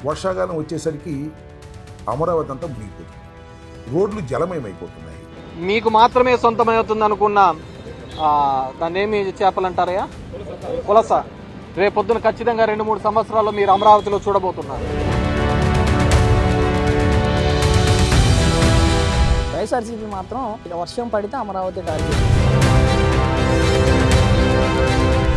వర్షాకాలం వచ్చేసరికి అమరావతి అంతా మునిగిపోతుంది, రోడ్లు జలమయమైపోతున్నాయి. మీకు మాత్రమే సొంతమవుతుంది అనుకున్న దాన్ని ఏమి చేపలంటారయ్యా పులస రేపొద్దున ఖచ్చితంగా 2-3 సంవత్సరాల్లో మీరు అమరావతిలో చూడబోతున్నారు. వైఎస్ఆర్సీపీ మాత్రం వర్షం పడితే అమరావతి టార్గెట్.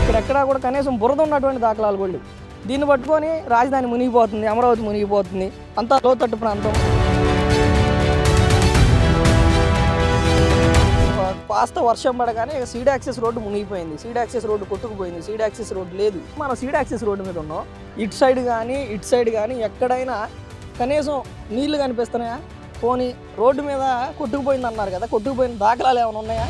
ఇక్కడెక్కడా కూడా కనీసం బురద ఉన్నటువంటి దాఖలాలు కూడా లేవు. దీన్ని పట్టుకొని రాజధాని మునిగిపోతుంది, అమరావతి మునిగిపోతుంది, అంతా లోతట్టు ప్రాంతం. కాస్త వర్షం పడగానే సీడ్ యాక్సెస్ రోడ్డు మునిగిపోయింది, సీడ్ యాక్సెస్ రోడ్డు కొట్టుకుపోయింది, సీడ్ యాక్సెస్ రోడ్డు లేదు. మనం సీడ్ యాక్సెస్ రోడ్డు మీద ఉన్నాం. ఇటు సైడ్ కానీ ఎక్కడైనా కనీసం నీళ్లు కనిపిస్తున్నాయా? పోనీ రోడ్డు మీద కొట్టుకుపోయింది అన్నారు కదా, కొట్టుకుపోయిన దాఖలాలు ఏమైనా ఉన్నాయా?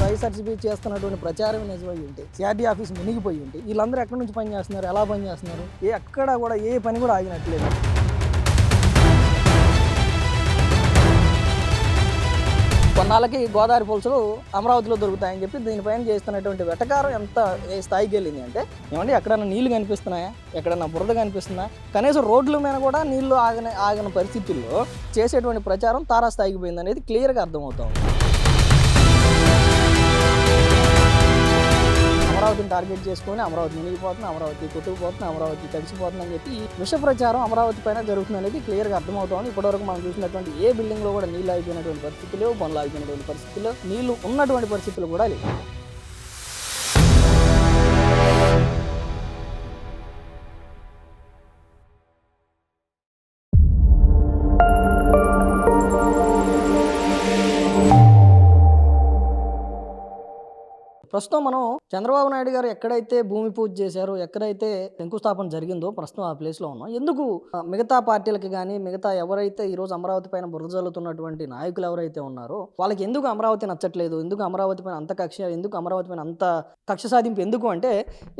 వైఎస్ఆర్సీపీ చేస్తున్నటువంటి ప్రచారం నిజమై ఉంటే, సిఆర్డీ ఆఫీస్ మునిగిపోయి ఉంటే, వీళ్ళందరూ ఎక్కడి నుంచి పని చేస్తున్నారు, ఎలా పని చేస్తున్నారు? ఎక్కడ కూడా ఏ పని కూడా ఆగినట్లేదు. కొన్నాళ్ళకి గోదావరి పులుసులు అమరావతిలో దొరుకుతాయని చెప్పి దీనిపైన చేస్తున్నటువంటి వెటకారం ఎంత ఏ స్థాయికి వెళ్ళింది అంటే, ఏమంటే ఎక్కడైనా నీళ్లు కనిపిస్తున్నాయా, ఎక్కడైనా బురద కనిపిస్తుందా? కనీసం రోడ్ల మీద కూడా నీళ్లు ఆగిన పరిస్థితుల్లో చేసేటువంటి ప్రచారం తారాస్థాయికి పోయింది అనేది క్లియర్గా అర్థమవుతాం. అమరావతిని టార్గెట్ చేసుకొని అమరావతి మునిగిపోతుంది, అమరావతి కొట్టుకుపోతుంది, అమరావతి తడిసిపోతుంది అని చెప్పి విష ప్రచారం అమరావతి పైన జరుగుతుంది అనేది క్లియర్గా అర్థమవుతుంది. ఇప్పటివరకు మనం చూసినటువంటి ఏ బిల్డింగ్లో కూడా నీళ్ళు ఆగిపోయినటువంటి పరిస్థితులు, పనులు ఆగిపోయినటువంటి పరిస్థితులు, నీళ్లు ఉన్నటువంటి పరిస్థితులు కూడా లేవు. ప్రస్తుతం మనం చంద్రబాబు నాయుడు గారు ఎక్కడైతే భూమి పూజ చేశారో, ఎక్కడైతే శంకుస్థాపన జరిగిందో ప్రస్తుతం ఆ ప్లేస్లో ఉన్నాం. ఎందుకు మిగతా పార్టీలకి కానీ, మిగతా ఎవరైతే ఈరోజు అమరావతి పైన బురద జల్లుతున్నటువంటి నాయకులు ఎవరైతే ఉన్నారో వాళ్ళకి ఎందుకు అమరావతి నచ్చట్లేదు, ఎందుకు అమరావతి పైన అంత కక్ష, ఎందుకు అమరావతి పైన అంత కక్ష సాధింపు ఎందుకు అంటే,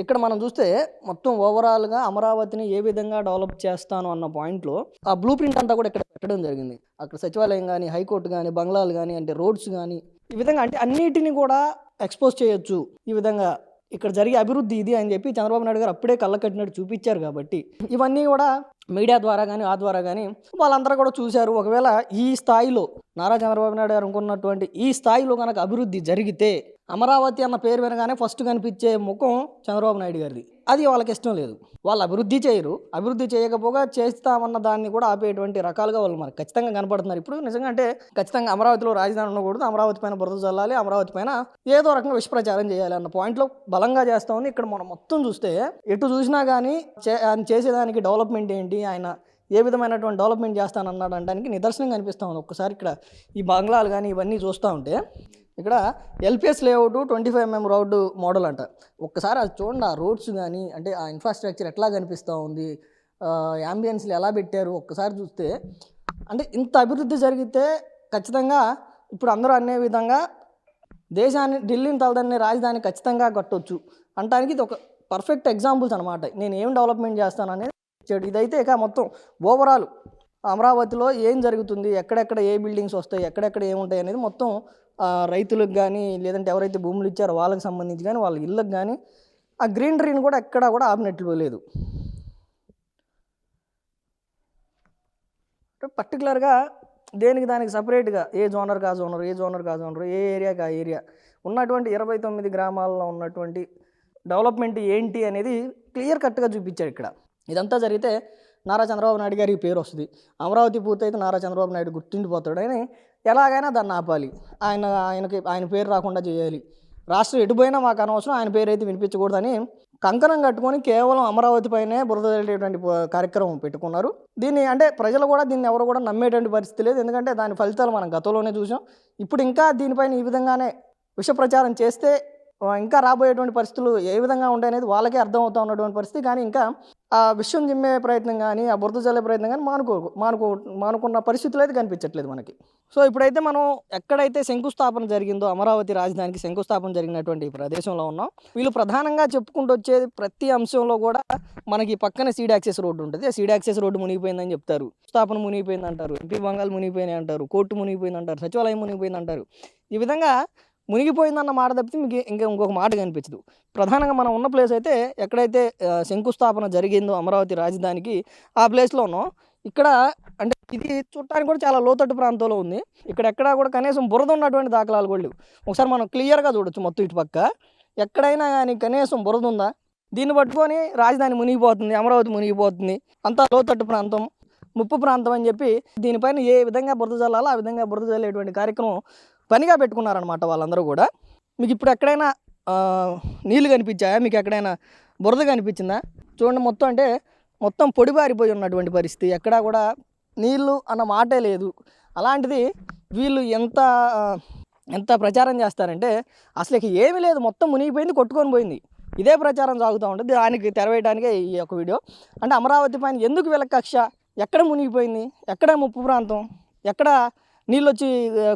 ఇక్కడ మనం చూస్తే మొత్తం ఓవరాల్గా అమరావతిని ఏ విధంగా డెవలప్ చేస్తాను అన్న పాయింట్లో ఆ బ్లూ ప్రింట్ అంతా కూడా ఇక్కడ పెట్టడం జరిగింది. అక్కడ సచివాలయం కానీ, హైకోర్టు కానీ, బంగ్లాలు కానీ, అంటే రోడ్స్ కానీ, ఈ విధంగా అంటే అన్నిటిని కూడా ఎక్స్పోజ్ చేయొచ్చు. ఈ విధంగా ఇక్కడ జరిగే అభివృద్ధి ఇది అని చెప్పి చంద్రబాబు నాయుడు గారు అప్పుడే కళ్ళ కట్టినట్టు చూపించారు. కాబట్టి ఇవన్నీ కూడా మీడియా ద్వారా కానీ, ఆ ద్వారా కానీ వాళ్ళందరూ కూడా చూశారు. ఒకవేళ ఈ స్థాయిలో నారా చంద్రబాబు నాయుడు గారు అనుకున్నటువంటి ఈ స్థాయిలో కనుక అభివృద్ధి జరిగితే అమరావతి అన్న పేరు వినగానే ఫస్ట్ కనిపించే ముఖం చంద్రబాబు నాయుడు గారిది. అది వాళ్ళకి ఇష్టం లేదు. వాళ్ళు అభివృద్ధి చేయరు, అభివృద్ధి చేయకపోగా చేస్తామన్న దాన్ని కూడా ఆపేటువంటి రకాలుగా వాళ్ళు మనకు ఖచ్చితంగా కనపడుతున్నారు. ఇప్పుడు నిజంగా అంటే ఖచ్చితంగా అమరావతిలో రాజధాని ఉండకూడదు, అమరావతి పైన బురద చల్లాలి, అమరావతి పైన ఏదో రకంగా విషప్రచారం చేయాలి అన్న పాయింట్లో బలంగా చేస్తూ ఉంది. ఇక్కడ మనం మొత్తం చూస్తే ఎటు చూసినా కానీ ఆయన చేసేదానికి డెవలప్మెంట్ ఏంటి, ఆయన ఏ విధమైనటువంటి డెవలప్మెంట్ చేస్తానన్నాడు అనడానికి నిదర్శనం కనిపిస్తూ ఉంది. ఒక్కసారి ఇక్కడ ఈ బంగ్లాలు కానీ ఇవన్నీ చూస్తూ ఉంటే, ఇక్కడ LPS layout 25mm road model అంట. ఒక్కసారి అది చూడండి, ఆ రోడ్స్ కానీ అంటే ఆ ఇన్ఫ్రాస్ట్రక్చర్ ఎట్లా కనిపిస్తూ ఉంది, యాంబియన్స్లు ఎలా పెట్టారు. ఒక్కసారి చూస్తే అంటే ఇంత అభివృద్ధి జరిగితే ఖచ్చితంగా ఇప్పుడు అందరూ అనే విధంగా దేశాన్ని, ఢిల్లీని తలదన్నే రాజధాని ఖచ్చితంగా కట్టొచ్చు అంటానికి ఇది ఒక పర్ఫెక్ట్ ఎగ్జాంపుల్స్ అనమాట. నేను ఏం డెవలప్మెంట్ చేస్తాననేది ఇచ్చాడు. ఇదైతే ఇక మొత్తం ఓవరాల్ అమరావతిలో ఏం జరుగుతుంది, ఎక్కడెక్కడ ఏ బిల్డింగ్స్ వస్తాయి, ఎక్కడెక్కడ ఏముంటాయి అనేది మొత్తం రైతులకు కానీ, లేదంటే ఎవరైతే భూములు ఇచ్చారో వాళ్ళకి సంబంధించి కానీ, వాళ్ళ ఇళ్ళకి కానీ ఆ గ్రీనరీని కూడా ఎక్కడా కూడా ఆపినట్లు లేదు. పర్టికులర్గా దేనికి దానికి సపరేట్గా ఏ జోనర్ కా జోనర్, ఏ జోనర్ కా జోనర్, ఏ ఏరియాకి ఆ ఏరియా ఉన్నటువంటి 29 గ్రామాల్లో ఉన్నటువంటి డెవలప్మెంట్ ఏంటి అనేది క్లియర్ కట్గా చూపించాడు ఇక్కడ. ఇదంతా జరిగితే నారా చంద్రబాబు నాయుడు గారికి పేరు వస్తుంది, అమరావతి పూర్తయితే నారా చంద్రబాబు నాయుడు గుర్తుండిపోతాడు అని ఎలాగైనా దాన్ని ఆపాలి, ఆయన పేరు రాకుండా చేయాలి, రాష్ట్రం ఎటుపోయినా మాకు అనవసరం, ఆయన పేరు అయితే వినిపించకూడదని కంకణం కట్టుకొని కేవలం అమరావతి పైనే బురద జల్లేటువంటి కార్యక్రమం పెట్టుకున్నారు. దీన్ని అంటే ప్రజలు కూడా దీన్ని ఎవరు కూడా నమ్మేటువంటి పరిస్థితి లేదు. ఎందుకంటే దాని ఫలితాలు మనం గతంలోనే చూసాం. ఇప్పుడు ఇంకా దీనిపైన ఈ విధంగానే విష ప్రచారం చేస్తే ఇంకా రాబోయేటువంటి పరిస్థితులు ఏ విధంగా ఉంటాయనేది వాళ్ళకే అర్థమవుతూ ఉన్నటువంటి పరిస్థితి. కానీ ఇంకా ఆ విషయం జిమ్మే ప్రయత్నం కానీ, ఆ బురద జల్లే ప్రయత్నం కానీ మానుకున్న పరిస్థితులు అయితే కనిపించట్లేదు మనకి. సో ఇప్పుడైతే మనం ఎక్కడైతే శంకుస్థాపన జరిగిందో, అమరావతి రాజధానికి శంకుస్థాపన జరిగినటువంటి ప్రదేశంలో ఉన్నాం. వీళ్ళు ప్రధానంగా చెప్పుకుంటూ వచ్చేది ప్రతి అంశంలో కూడా మనకి పక్కనే సీడ్ యాక్సెస్ రోడ్డు ఉంటుంది. ఆ సీడ్ యాక్సెస్ రోడ్డు మునిగిపోయిందని చెప్తారు, స్థాపన మునిగిపోయింది అంటారు, ఎంపీ బంగాలు మునిగిపోయినాయి అంటారు, కోర్టు మునిగిపోయింది అంటారు, సచివాలయం మునిగిపోయింది అంటారు. ఈ విధంగా మునిగిపోయిందన్న మాట తప్పితే మీకు ఇంకా ఇంకొక మాట కనిపించదు. ప్రధానంగా మనం ఉన్న ప్లేస్ అయితే ఎక్కడైతే శంకుస్థాపన జరిగిందో అమరావతి రాజధానికి ఆ ప్లేస్లో ఉన్నాం. ఇక్కడ అంటే ఇది చూడటానికి కూడా చాలా లోతట్టు ప్రాంతంలో ఉంది. ఇక్కడ ఎక్కడా కూడా కనీసం బురద ఉన్నటువంటి దాఖలాలు కూడా లేవు. ఒకసారి మనం క్లియర్గా చూడొచ్చు మొత్తం ఇటు పక్క ఎక్కడైనా కానీ కనీసం బురద ఉందా? దీన్ని పట్టుకొని రాజధాని మునిగిపోతుంది, అమరావతి మునిగిపోతుంది, అంతా లోతట్టు ప్రాంతం, ముప్పు ప్రాంతం అని చెప్పి దీనిపైన ఏ విధంగా బురద జల్లాలో ఆ విధంగా బురద జల్లేటువంటి కార్యక్రమం పనిగా పెట్టుకున్నారనమాట వాళ్ళందరూ కూడా. మీకు ఇప్పుడు ఎక్కడైనా నీళ్లు కనిపించాయా? మీకు ఎక్కడైనా బురద కనిపించిందా? చూడండి, మొత్తం అంటే మొత్తం పొడిబారిపోయి ఉన్నటువంటి పరిస్థితి, ఎక్కడా కూడా నీళ్ళు అన్న మాటే లేదు. అలాంటిది వీళ్ళు ఎంత ప్రచారం చేస్తారంటే అసలు ఏమీ లేదు, మొత్తం మునిగిపోయింది, కొట్టుకొని పోయింది, ఇదే ప్రచారం సాగుతూ ఉంటుంది. దానికి తెరవేయడానికే ఈ యొక్క వీడియో. అంటే అమరావతి పైన ఎందుకు వీళ్ళ కక్ష? ఎక్కడ మునిగిపోయింది, ఎక్కడ ముప్పు ప్రాంతం, ఎక్కడ నీళ్ళు వచ్చి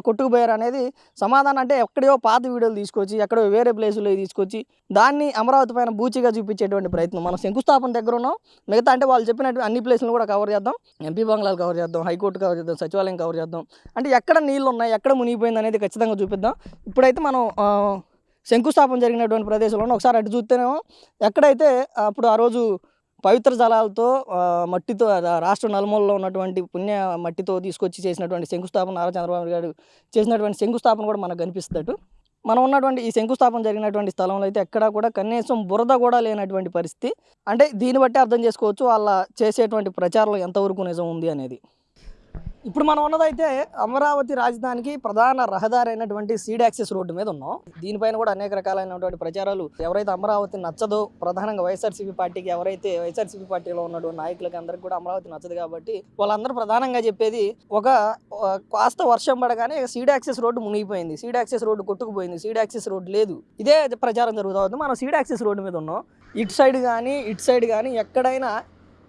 కొట్టుకుపోయారు అనేది సమాధానం అంటే ఎక్కడో పాత వీడియోలు తీసుకొచ్చి ఎక్కడో వేరే ప్లేసుల్లో తీసుకొచ్చి దాన్ని అమరావతి పైన బూచిగా చూపించేటువంటి ప్రయత్నం. మనం శంకుస్థాపన దగ్గర ఉన్నాం, మిగతా అంటే వాళ్ళు చెప్పినట్టు అన్ని ప్లేసులు కూడా కవర్ చేద్దాం, ఎంపీ బంగ్లాలు కవర్ చేద్దాం, హైకోర్టు కవర్ చేద్దాం, సచివాలయం కవర్ చేద్దాం, అంటే ఎక్కడ నీళ్ళు ఉన్నాయి, ఎక్కడ మునిగిపోయింది అనేది ఖచ్చితంగా చూపిద్దాం. ఇప్పుడైతే మనం శంకుస్థాపన జరిగినటువంటి ప్రదేశంలో ఒకసారి అటు చూస్తేనేమో ఎక్కడైతే అప్పుడు ఆ రోజు పవిత్ర జలాలతో మట్టితో రాష్ట్ర నలుమూలలో ఉన్నటువంటి పుణ్య మట్టితో తీసుకొచ్చి చేసినటువంటి శంకుస్థాపన, నారా చంద్రబాబు గారు చేసినటువంటి శంకుస్థాపన కూడా మనకు కనిపిస్తుంది. మనం ఉన్నటువంటి ఈ శంకుస్థాపన జరిగినటువంటి స్థలంలో అయితే ఎక్కడా కూడా కనీసం బురద కూడా లేనటువంటి పరిస్థితి. అంటే దీన్ని బట్టి అర్థం చేసుకోవచ్చు వాళ్ళ చేసేటువంటి ప్రచారంలో ఎంతవరకు నిజం ఉంది అనేది. ఇప్పుడు మనం ఉన్నదైతే అమరావతి రాజధానికి ప్రధాన రహదారి అయినటువంటి సీడ్ యాక్సెస్ రోడ్డు మీద ఉన్నాం. దీనిపైన కూడా అనేక రకాలైనటువంటి ప్రచారాలు, ఎవరైతే అమరావతి నచ్చదో, ప్రధానంగా వైఎస్ఆర్సీపీ పార్టీకి, ఎవరైతే వైఎస్ఆర్సీపీ పార్టీలో ఉన్నటువంటి నాయకులకి అందరికి కూడా అమరావతి నచ్చదు కాబట్టి వాళ్ళందరూ ప్రధానంగా చెప్పేది ఒక కాస్త వర్షం పడగానే సీడ్ యాక్సెస్ రోడ్డు మునిగిపోయింది, సీడ్ యాక్సెస్ రోడ్డు కొట్టుకుపోయింది, సీడ్ యాక్సెస్ రోడ్డు లేదు, ఇదే ప్రచారం జరుగుతూ ఉంది. మనం సీడ్ యాక్సెస్ రోడ్డు మీద ఉన్నాం. ఇటు సైడ్ కానీ ఎక్కడైనా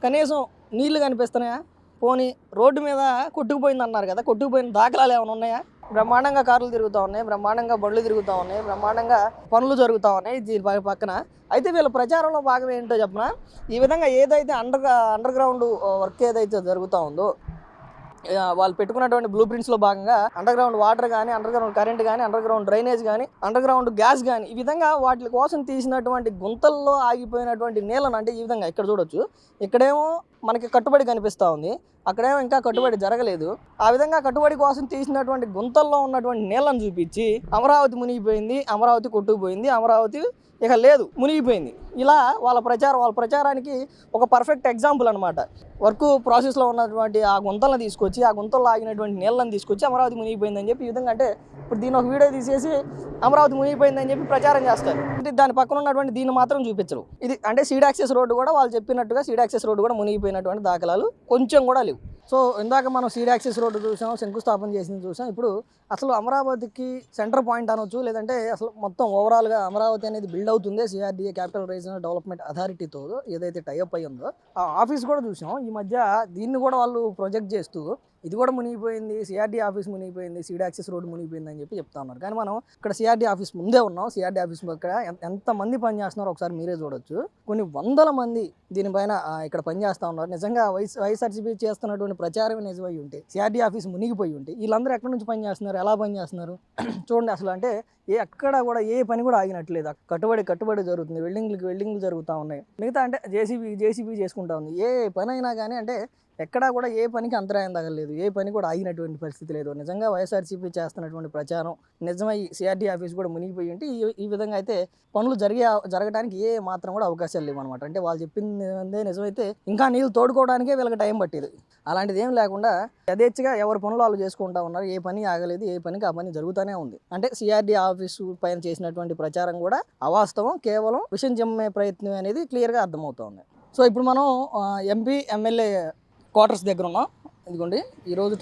కనీసం నీళ్లు కనిపిస్తున్నాయా? పోనీ రోడ్డు మీద కొట్టుకుపోయింది అన్నారు కదా, కొట్టుకుపోయిన దాఖలాలు ఏమైనా ఉన్నాయా? బ్రహ్మాండంగా కార్లు తిరుగుతూ ఉన్నాయి, బ్రహ్మాండంగా బండ్లు తిరుగుతూ ఉన్నాయి, బ్రహ్మాండంగా పనులు జరుగుతూ ఉన్నాయి దీని పక్కన. అయితే వీళ్ళ ప్రచారంలో భాగం ఏంటో చెప్పిన, ఈ విధంగా ఏదైతే అండర్ గ్రౌండ్ వర్క్ ఏదైతే జరుగుతూ ఉందో వాళ్ళు పెట్టుకున్నటువంటి బ్లూ ప్రింట్స్లో భాగంగా అండర్ గ్రౌండ్ వాటర్ కానీ, అండర్ గ్రౌండ్ కరెంట్ కానీ, అండర్ గ్రౌండ్ డ్రైనేజ్ కానీ, అండర్ గ్రౌండ్ గ్యాస్ కానీ, ఈ విధంగా వాటి కోసం తీసినటువంటి గుంతల్లో ఆగిపోయినటువంటి నీళ్ళను, అంటే ఈ విధంగా ఇక్కడ చూడొచ్చు, ఇక్కడేమో మనకి కట్టుబడి కనిపిస్తూ ఉంది, అక్కడేమో ఇంకా కట్టుబడి జరగలేదు. ఆ విధంగా కట్టుబడి కోసం తీసినటువంటి గుంతల్లో ఉన్నటువంటి నీళ్ళను చూపించి అమరావతి మునిగిపోయింది, అమరావతి కొట్టుకుపోయింది, అమరావతి ఇక లేదు, మునిగిపోయింది, ఇలా వాళ్ళ ప్రచారానికి ఒక పర్ఫెక్ట్ ఎగ్జాంపుల్ అనమాట. వర్క్ ప్రాసెస్లో ఉన్నటువంటి ఆ గుంతలను తీసుకొచ్చి, ఆ గుంతల్లో ఆగినటువంటి నీళ్ళని తీసుకొచ్చి అమరావతి మునిగిపోయిందని చెప్పి ఈ విధంగా, అంటే ఇప్పుడు దీని ఒక వీడియో తీసేసి అమరావతి మునిగిపోయిందని చెప్పి ప్రచారం చేస్తారు. అంటే దాని పక్కన ఉన్నటువంటి దీన్ని మాత్రం చూపించరు. ఇది అంటే సీడ్ యాక్సెస్ రోడ్డు కూడా వాళ్ళు చెప్పినట్టుగా సీడ్ యాక్సెస్ రోడ్డు కూడా మునిగిపోయినటువంటి దాఖలాలు కొంచెం కూడా లేవు. సో ఇందాక మనం సీడ్ యాక్సెస్ రోడ్డు చూసాం, శంకుస్థాపన చేసింది చూసాం. ఇప్పుడు అసలు అమరావతికి సెంటర్ పాయింట్ అనొచ్చు, లేదంటే అసలు మొత్తం ఓవరాల్గా అమరావతి అనేది బిల్డ్ అవుతుంది సిఆర్డీఏ క్యాపిటల్ రీజనల్ డెవలప్మెంట్ అథారిటీతో ఏదైతే టైఅప్ అయ్యి ఉందో ఆ ఆఫీస్ కూడా చూసాం. ఈ మధ్య దీన్ని కూడా వాళ్ళు ప్రొజెక్ట్ చేస్తూ ఇది కూడా మునిగిపోయింది, సిఆర్డీ ఆఫీస్ మునిగిపోయింది, సీడ్ యాక్సెస్ రోడ్డు మునిగిపోయింది అని చెప్పి చెప్తా ఉన్నారు. కానీ మనం ఇక్కడ సిఆర్డీ ఆఫీస్ ముందే ఉన్నాం. సిఆర్డీ ఆఫీస్ ఇక్కడ ఎంతమంది పనిచేస్తున్నారో ఒకసారి మీరే చూడొచ్చు. కొన్ని వందల మంది దీనిపైన ఇక్కడ పనిచేస్తూ ఉన్నారు. నిజంగా వైఎస్ఆర్సీపీ చేస్తున్నటువంటి ప్రచారమే నిజమై ఉంటే, సిఆర్డీ ఆఫీస్ మునిగిపోయి ఉంటే వీళ్ళందరూ ఎక్కడి నుంచి పనిచేస్తున్నారు, ఎలా పనిచేస్తున్నారు చూడండి. అసలు అంటే ఎక్కడ కూడా ఏ పని కూడా ఆగినట్లేదు, కట్టుబడి జరుగుతుంది, వెల్డింగ్లు జరుగుతూ ఉన్నాయి. మిగతా అంటే జేసీబీ చేసుకుంటా ఉంది. ఏ పని అయినా కానీ అంటే ఎక్కడా కూడా ఏ పనికి అంతరాయం తగలేదు, ఏ పని కూడా ఆగినటువంటి పరిస్థితి లేదు. నిజంగా వైఎస్ఆర్సీపీ చేస్తున్నటువంటి ప్రచారం నిజమై సిఆర్డీ ఆఫీస్ కూడా మునిగిపోయి ఉంటే ఈ విధంగా అయితే పనులు జరగడానికి ఏ మాత్రం కూడా అవకాశాలు లేవు అనమాట. అంటే వాళ్ళు చెప్పిందే నిజమైతే ఇంకా నీళ్ళు తోడుకోవడానికే వీళ్ళకి టైం పట్టేది. అలాంటిది ఏం లేకుండా యథేచ్ఛగా ఎవరి పనులు వాళ్ళు చేసుకుంటా ఉన్నారు. ఏ పని ఆగలేదు, ఏ పనికి ఆ పని జరుగుతూనే ఉంది. అంటే సిఆర్డీ ఆఫీసు పైన చేసినటువంటి ప్రచారం కూడా అవాస్తవం, కేవలం విషయం చెమ్మే ప్రయత్నం అనేది క్లియర్గా అర్థమవుతా ఉంది. సో ఇప్పుడు మనం ఎంపీ ఎమ్మెల్యే క్వార్టర్స్ దగ్గర ఉన్నాం. ఇదిగోండి, ఈరోజు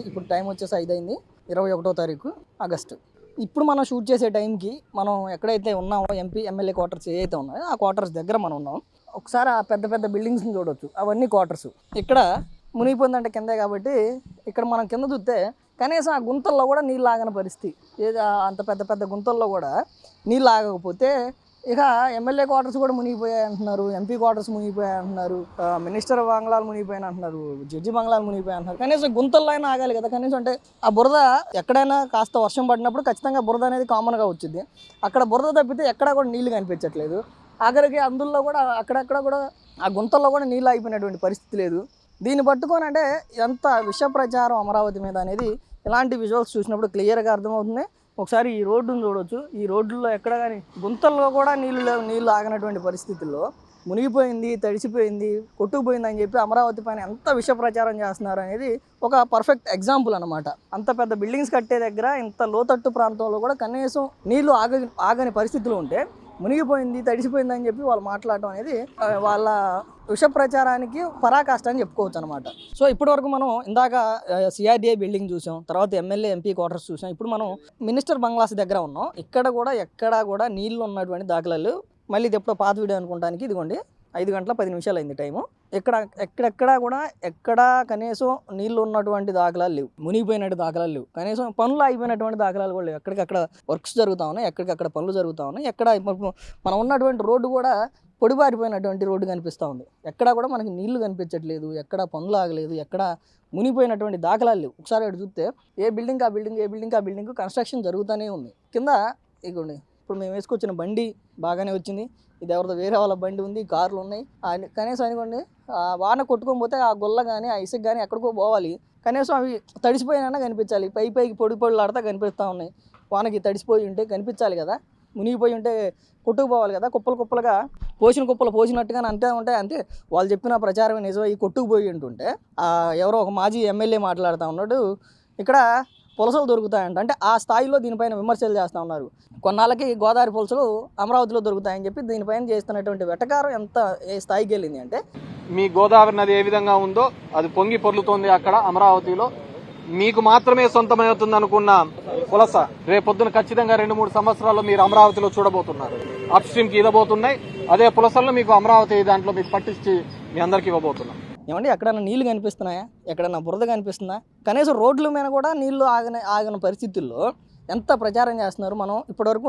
ఇప్పుడు టైం వచ్చేసి 5 అయింది, 21వ తారీఖు ఆగస్టు. ఇప్పుడు మనం షూట్ చేసే టైంకి మనం ఎక్కడైతే ఉన్నామో ఎంపీ ఎమ్మెల్యే క్వార్టర్స్ ఏవైతే ఉన్నాయో ఆ క్వార్టర్స్ దగ్గర మనం ఉన్నాం. ఒకసారి ఆ పెద్ద బిల్డింగ్స్ని చూడవచ్చు, అవన్నీ క్వార్టర్స్. ఇక్కడ మునిగిపోయిందంటే కిందే కాబట్టి ఇక్కడ మనం కింద చూస్తే కనీసం ఆ గుంతల్లో కూడా నీళ్ళు ఆగని పరిస్థితి. అంత పెద్ద గుంతల్లో కూడా నీళ్ళు ఆగకపోతే ఇక ఎమ్మెల్యే క్వార్టర్స్ కూడా మునిగిపోయాయి అంటున్నారు, ఎంపీ క్వార్టర్స్ మునిగిపోయాయి అంటున్నారు, మినిస్టర్ బంగ్లాలు మునిగిపోయాయి అంటున్నారు, జడ్జి బంగ్లాలు మునిగిపోయాయి అంటున్నారు. కనీసం గుంతల్లో అయినా ఆగాలి కదా. కనీసం అంటే ఆ బురద ఎక్కడైనా కాస్త వర్షం పడినప్పుడు ఖచ్చితంగా బురద అనేది కామన్గా వచ్చింది. అక్కడ బురద తప్పితే ఎక్కడా కూడా నీళ్లు కనిపించట్లేదు. ఆఖరికి అందులో కూడా అక్కడక్కడ కూడా ఆ గుంతల్లో కూడా నీళ్ళు ఆగిపోయినటువంటి పరిస్థితి లేదు. దీన్ని పట్టుకొని అంటే ఎంత విష ప్రచారం అమరావతి మీద అనేది ఇలాంటి విజువల్స్ చూసినప్పుడు క్లియర్గా అర్థమవుతుంది. ఒకసారి ఈ రోడ్డును చూడవచ్చు. ఈ రోడ్డులో ఎక్కడ కానీ గుంతల్లో కూడా నీళ్ళు ఆగినటువంటి పరిస్థితుల్లో మునిగిపోయింది, తడిసిపోయింది, కొట్టుకుపోయింది అని చెప్పి అమరావతి పైన ఎంత విష ప్రచారం చేస్తున్నారు అనేది ఒక పర్ఫెక్ట్ ఎగ్జాంపుల్ అనమాట. అంత పెద్ద బిల్డింగ్స్ కట్టే దగ్గర ఇంత లోతట్టు ప్రాంతంలో కూడా కనీసం నీళ్లు ఆగని పరిస్థితులు ఉంటే మునిగిపోయింది, తడిసిపోయింది అని చెప్పి వాళ్ళు మాట్లాడటం అనేది వాళ్ళ విష ప్రచారానికి పరాకాష్ట అని చెప్పుకోవచ్చు అనమాట. సో ఇప్పటివరకు మనం ఇందాక సిఆర్డీఏ బిల్డింగ్ చూసాం, తర్వాత ఎమ్మెల్యే ఎంపీ క్వార్టర్స్ చూసాం, ఇప్పుడు మనం మినిస్టర్ బంగ్లాస్ దగ్గర ఉన్నాం. ఇక్కడ కూడా ఎక్కడా కూడా నీళ్లు ఉన్నటువంటి దాఖలాలు, మళ్ళీ ఇది ఎప్పుడో పాత వీడియో అనుకోవడానికి ఇదిగోండి 5 గంటల 10 నిమిషాలు అయింది టైము. ఎక్కడెక్కడా కూడా ఎక్కడా కనీసం నీళ్లు ఉన్నటువంటి దాఖలాలు లేవు, మునిగిపోయినట్టు దాఖలాలు లేవు, కనీసం పనులు అయిపోయినటువంటి దాఖలాలు కూడా లేవు. ఎక్కడికక్కడ వర్క్స్ జరుగుతూ ఉన్నాయి, ఎక్కడికక్కడ పనులు జరుగుతూ ఉన్నాయి. ఎక్కడ మనం ఉన్నటువంటి రోడ్డు కూడా పొడిబారిపోయినటువంటి రోడ్డు కనిపిస్తూ ఉంది. ఎక్కడా కూడా మనకి నీళ్లు కనిపించట్లేదు, ఎక్కడ పనులు ఆగలేదు, ఎక్కడ మునిగిపోయినటువంటి దాఖలాలు లేవు. ఒకసారి అటు చూస్తే ఏ బిల్డింగ్ ఆ బిల్డింగ్ కన్స్ట్రక్షన్ జరుగుతూనే ఉంది. కింద ఇగోండి ఇప్పుడు మేము వేసుకొచ్చిన బండి బాగానే వచ్చింది, ఇది ఎవరిదో వేరే వాళ్ళ బండి ఉంది, కార్లు ఉన్నాయి. కనీసం అనుకోండి వాన కొట్టుకొని పోతే ఆ గొల్ల కానీ ఆ ఇసుక కానీ ఎక్కడికో పోవాలి, కనీసం అవి తడిసిపోయినా కనిపించాలి. పైకి పొడిలాడుతూ కనిపిస్తూ ఉన్నాయి. వానకి తడిసిపోయి ఉంటే కనిపించాలి కదా, మునిగిపోయి ఉంటే కొట్టుకుపోవాలి కదా. కుప్పలుగా పోసినట్టుగా అంతే వాళ్ళు చెప్పిన ప్రచారం నిజం. ఈ కొట్టుకుపోయి ఉంటుంటే ఎవరో ఒక మాజీ ఎమ్మెల్యే మాట్లాడుతూ ఉన్నాడు, ఇక్కడ పులసలు దొరుకుతాయంట. అంటే ఆ స్థాయిలో దీనిపైన విమర్శలు చేస్తూ ఉన్నారు. కొన్నాళ్ళకి గోదావరి పులసలు అమరావతిలో దొరుకుతాయని చెప్పి దీనిపైన చేస్తున్నటువంటి వెటకారం ఏ స్థాయికి వెళ్ళింది అంటే, మీ గోదావరి నది ఏ విధంగా ఉందో అది పొంగి పొర్లుతోంది అక్కడ అమరావతిలో. మీకు మాత్రమే సొంతమవుతుంది అనుకున్న పులస రేపొద్దున ఖచ్చితంగా 2-3 సంవత్సరాల్లో మీరు అమరావతిలో చూడబోతున్నారు. అప్ స్ట్రీమ్కి ఇవ్వబోతున్నాయి. అదే పులసల్లో మీకు అమరావతి దాంట్లో మీకు పట్టించి మీ అందరికి ఇవ్వబోతున్నాం. ఏమంటే ఎక్కడైనా నీళ్లు కనిపిస్తున్నాయా, ఎక్కడైనా బురద కనిపిస్తుందా? కనీసం రోడ్ల మీద కూడా నీళ్లు ఆగిన పరిస్థితుల్లో ఎంత ప్రచారం చేస్తున్నారు. మనం ఇప్పటివరకు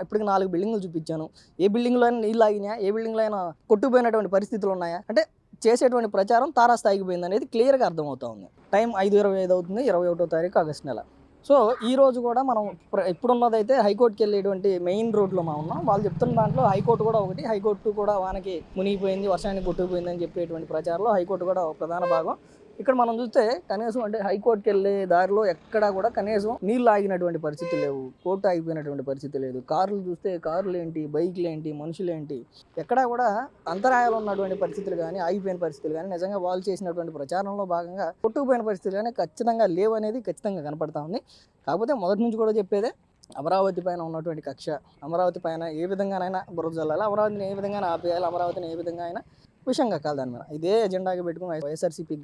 ఇప్పటికి 4 బిల్డింగ్లు చూపించాను. ఏ బిల్డింగ్లో అయినా నీళ్ళు ఆగినాయా, ఏ బిల్డింగ్లో అయినా కొట్టుకుపోయినటువంటి పరిస్థితులు ఉన్నాయా అంటే చేసేటువంటి ప్రచారం తారాస్థాయికి పోయింది అనేది క్లియర్గా అర్థమవుతా ఉంది. టైం 5:25 అవుతుంది, 21వ తారీఖు ఆగస్టు నెల. సో ఈ రోజు కూడా మనం ఇప్పుడున్నదైతే హైకోర్టుకి వెళ్ళేటువంటి మెయిన్ రోడ్లో మనం ఉన్నాం. వాళ్ళు చెప్తున్న దాంట్లో హైకోర్టు కూడా ఒకటి. హైకోర్టు కూడా వానకి మునిగిపోయింది, వర్షానికి కొట్టుకుపోయింది అని చెప్పేటువంటి ప్రచారంలో హైకోర్టు కూడా ఒక ప్రధాన భాగం. ఇక్కడ మనం చూస్తే కనీసం అంటే హైకోర్టుకి వెళ్ళే దారిలో ఎక్కడా కూడా కనీసం నీళ్ళు ఆగినటువంటి పరిస్థితి లేవు, కోర్టు ఆగిపోయినటువంటి పరిస్థితి లేదు. కార్లు చూస్తే కార్లు ఏంటి, బైక్లు ఏంటి, మనుషులు ఏంటి, ఎక్కడా కూడా అంతరాయాలు ఉన్నటువంటి పరిస్థితులు కానీ, ఆగిపోయిన పరిస్థితులు కానీ, నిజంగా వాళ్ళు చేసినటువంటి ప్రచారంలో భాగంగా కొట్టుకుపోయిన పరిస్థితులు కానీ ఖచ్చితంగా లేవు అనేది ఖచ్చితంగా కనపడతా ఉంది. కాకపోతే మొదటి నుంచి కూడా చెప్పేదే, అమరావతి పైన ఉన్నటువంటి కక్ష, అమరావతి పైన ఏ విధంగానైనా బురద జల్లాలి, అమరావతిని ఏ విధంగా ఆపేయాలి, అమరావతిని ఏ విధంగా అయినా విషయంగా కాదు. దాని మీద ఇదే ఎజెండాగా పెట్టుకుని వైఎస్ఆర్సీపీ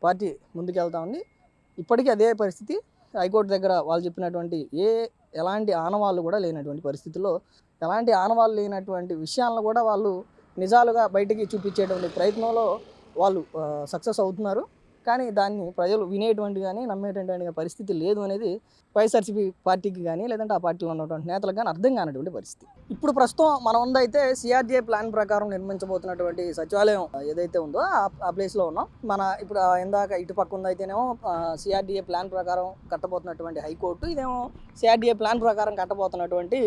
పార్టీ ముందుకెళ్తా ఉంది. ఇప్పటికీ అదే పరిస్థితి. హైకోర్టు దగ్గర వాళ్ళు చెప్పినటువంటి ఎలాంటి ఆనవాళ్ళు కూడా లేనటువంటి పరిస్థితుల్లో, ఎలాంటి ఆనవాళ్ళు లేనటువంటి విషయాలను కూడా వాళ్ళు నిజాలుగా బయటికి చూపించేటువంటి ప్రయత్నంలో వాళ్ళు సక్సెస్ అవుతున్నారు. కానీ దాన్ని ప్రజలు వినేటువంటి కానీ నమ్మేటువంటి పరిస్థితి లేదు అనేది వైఎస్ఆర్సీపీ పార్టీకి కానీ లేదంటే ఆ పార్టీలో ఉన్నటువంటి నేతలకు కానీ అర్థం కానటువంటి పరిస్థితి. ఇప్పుడు ప్రస్తుతం మనం ఉందైతే సిఆర్డీఏ ప్లాన్ ప్రకారం నిర్మించబోతున్నటువంటి సచివాలయం ఏదైతే ఉందో ఆ ప్లేస్లో ఉన్నాం. మన ఇప్పుడు ఇందాక ఇటు పక్క ఉందైతేనేమో సిఆర్డీఏ ప్లాన్ ప్రకారం కట్టబోతున్నటువంటి హైకోర్టు, ఇదేమో సిఆర్డీఏ ప్లాన్ ప్రకారం కట్టబోతున్నటువంటి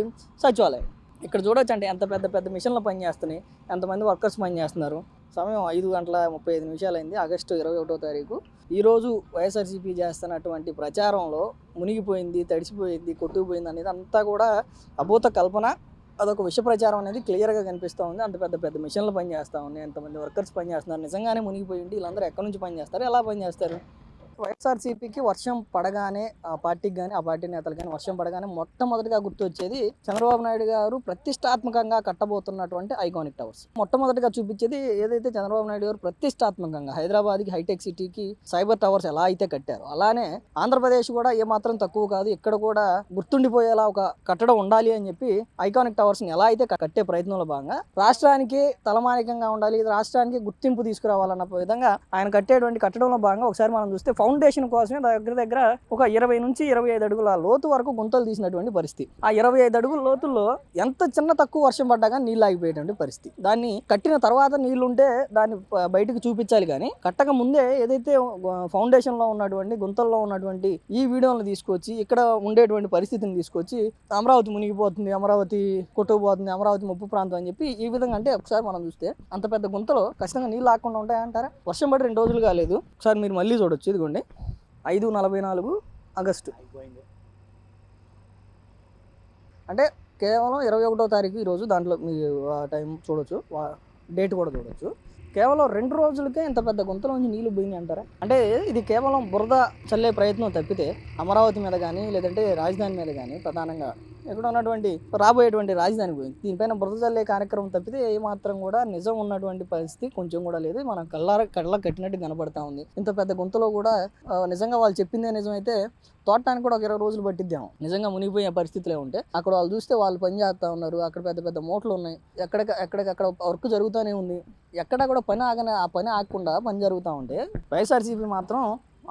సచివాలయం. ఇక్కడ చూడొచ్చు అంటే ఎంత పెద్ద మిషన్లు పనిచేస్తున్నాయి, ఎంతమంది వర్కర్స్ పనిచేస్తున్నారు. సమయం 5:35 అయింది, ఆగస్టు 21వ తారీఖు. ఈరోజు వైఎస్ఆర్సీపీ చేస్తున్నటువంటి ప్రచారంలో మునిగిపోయింది, తడిసిపోయింది, కొట్టుకుపోయింది అనేది అంతా కూడా అభూత కల్పన. అదొక విష ప్రచారం అనేది క్లియర్గా కనిపిస్తూ ఉంది. అంత పెద్ద మిషన్లు పనిచేస్తూ ఉన్నాయి, ఎంతమంది వర్కర్స్ పనిచేస్తున్నారు. నిజంగానే మునిగిపోయింది, వీళ్ళందరూ ఎక్కడి నుంచి పనిచేస్తారు, ఎలా పనిచేస్తారు? వైఎస్ఆర్సీపీకి వర్షం పడగానే ఆ పార్టీకి కానీ ఆ పార్టీ నేతలు కానీ వర్షం పడగానే మొట్టమొదటిగా గుర్తొచ్చేది చంద్రబాబు నాయుడు గారు ప్రతిష్టాత్మకంగా కట్టబోతున్నటువంటి ఐకానిక్ టవర్స్. మొట్టమొదటిగా చూపించేది ఏదైతే చంద్రబాబు నాయుడు గారు ప్రతిష్టాత్మకంగా హైదరాబాద్కి, హైటెక్ సిటీకి సైబర్ టవర్స్ ఎలా అయితే కట్టారో అలానే ఆంధ్రప్రదేశ్ కూడా ఏమాత్రం తక్కువ కాదు, ఇక్కడ కూడా గుర్తుండిపోయేలా ఒక కట్టడం ఉండాలి అని చెప్పి ఐకానిక్ టవర్స్ని ఎలా అయితే కట్టే ప్రయత్నంలో భాగంగా రాష్ట్రానికి తలమానికంగా ఉండాలి, రాష్ట్రానికి గుర్తింపు తీసుకురావాలన్న విధంగా ఆయన కట్టేటువంటి కట్టడంలో భాగంగా ఒకసారి మనం చూస్తే ఫౌండేషన్ కోసమే దగ్గర దగ్గర ఒక 20 నుంచి 25 అడుగుల లోతు వరకు గుంతలు తీసినటువంటి పరిస్థితి. ఆ 25 అడుగుల లోతుల్లో ఎంత చిన్న తక్కువ వర్షం పడ్డాగా నీళ్ళు ఆగిపోయేటువంటి పరిస్థితి. దాన్ని కట్టిన తర్వాత నీళ్లుంటే దాన్ని బయటకు చూపించాలి, కానీ కట్టక ముందే ఏదైతే ఫౌండేషన్ లో ఉన్నటువంటి గుంతల్లో ఉన్నటువంటి ఈ వీడియోలను తీసుకొచ్చి ఇక్కడ ఉండేటువంటి పరిస్థితిని తీసుకొచ్చి అమరావతి మునిగిపోతుంది, అమరావతి కొట్టుకుపోతుంది, అమరావతి ముప్పు ప్రాంతం అని చెప్పి ఈ విధంగా, అంటే ఒకసారి మనం చూస్తే అంత పెద్ద గుంతలో ఖచ్చితంగా నీళ్ళు ఆకుండా ఉంటాయంటారా? వర్షం పడి 2 రోజులు కాలేదు. ఒకసారి మీరు మళ్ళీ చూడొచ్చు, ఇదిగోండి 5/44 ఆగస్టు, అంటే కేవలం 21వ తారీఖు ఈరోజు. దాంట్లో మీరు ఆ టైం చూడొచ్చు, డేట్ కూడా చూడొచ్చు. కేవలం 2 రోజులకే ఇంత పెద్ద గుంతలోంచి నీళ్లు పోయినాయి అంటారా? అంటే ఇది కేవలం బురద చల్లే ప్రయత్నం తప్పితే అమరావతి మీద కానీ లేదంటే రాజధాని మీద కానీ, ప్రధానంగా ఇక్కడ ఉన్నటువంటి రాబోయేటువంటి రాజధాని పోయింది, దీనిపైన బురద చల్లే కార్యక్రమం తప్పితే ఏమాత్రం కూడా నిజం ఉన్నటువంటి పరిస్థితి కొంచెం కూడా లేదు. మనం కళ్ళ కట్టినట్టు కనబడతా ఉంది. ఇంత పెద్ద గుంతలో కూడా నిజంగా వాళ్ళు చెప్పిందే నిజమైతే తోటడానికి కూడా ఒక 20 రోజులు పట్టిద్దాం. నిజంగా మునిగిపోయే పరిస్థితులే ఉంటే అక్కడ వాళ్ళు చూస్తే వాళ్ళు పని చేస్తూ ఉన్నారు. అక్కడ పెద్ద పెద్ద మూటలు ఉన్నాయి, ఎక్కడికక్కడ వర్క్ జరుగుతూనే ఉంది. ఎక్కడ కూడా పని ఆగనే, ఆ పని ఆగకుండా పని జరుగుతూ ఉంటే వైఎస్ఆర్సీపీ మాత్రం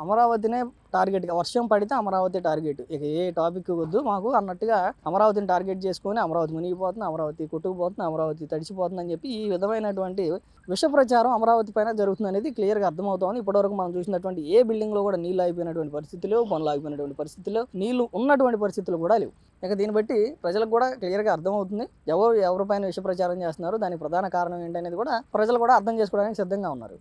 అమరావతినే టార్గెట్గా, వర్షం పడితే అమరావతి టార్గెట్, ఇక ఏ టాపిక్ వద్దు మాకు అన్నట్టుగా అమరావతిని టార్గెట్ చేసుకొని అమరావతి మునిగిపోతుంది, అమరావతి కొట్టుకుపోతుంది, అమరావతి తడిచిపోతుంది అని చెప్పి ఈ విధమైనటువంటి విష ప్రచారం అమరావతి పైన జరుగుతుంది అనేది క్లియర్గా అర్థమవుతోంది. ఇప్పటివరకు మనం చూసినటువంటి ఏ బిల్డింగ్లో కూడా నీళ్ళు ఆగిపోయినటువంటి పరిస్థితులు, పనులు ఆగిపోయినటువంటి పరిస్థితులు, నీళ్లు ఉన్నటువంటి పరిస్థితులు కూడా లేవు. ఇక దీన్ని బట్టి ప్రజలకు కూడా క్లియర్గా అర్థమవుతుంది ఎవరిపైన విష ప్రచారం చేస్తున్నారు, దానికి ప్రధాన కారణం ఏంటనేది కూడా ప్రజలు కూడా అర్థం చేసుకోవడానికి సిద్ధంగా ఉన్నారు.